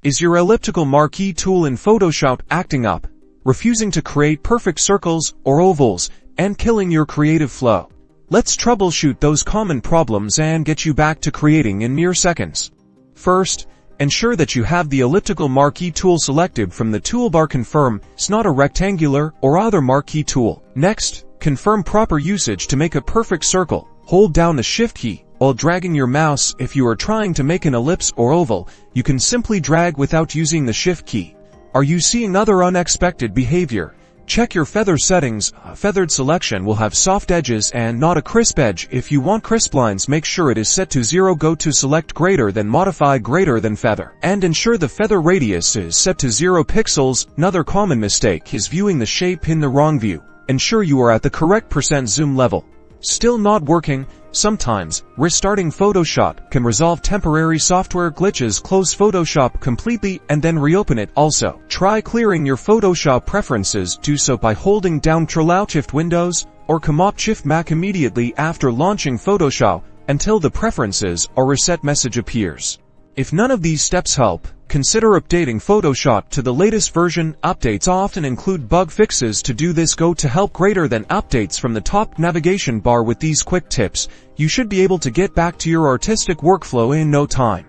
Is your elliptical marquee tool in Photoshop acting up, refusing to create perfect circles or ovals, and killing your creative flow? Let's troubleshoot those common problems and get you back to creating in mere seconds. First, ensure that you have the elliptical marquee tool selected from the toolbar. Confirm it's not a rectangular or other marquee tool. Next, confirm proper usage to make a perfect circle. Hold down the Shift key while dragging your mouse. If you are trying to make an ellipse or oval, you can simply drag without using the Shift key. Are you seeing other unexpected behavior? Check your feather settings. A feathered selection will have soft edges and not a crisp edge. If you want crisp lines, make sure it is set to 0. Go to select greater than, modify greater than feather, and ensure the feather radius is set to 0 pixels. Another common mistake is viewing the shape in the wrong view. Ensure you are at the correct % zoom level. Still not working? Sometimes, restarting Photoshop can resolve temporary software glitches. Close Photoshop completely and then reopen it. Also, try clearing your Photoshop preferences. Do so by holding down Troubleshoot Shift Windows or Command Shift Mac immediately after launching Photoshop until the preferences or reset message appears. If none of these steps help, consider updating Photoshop to the latest version. Updates often include bug fixes. To do this, go to Help greater than Updates from the top navigation bar. With these quick tips, you should be able to get back to your artistic workflow in no time.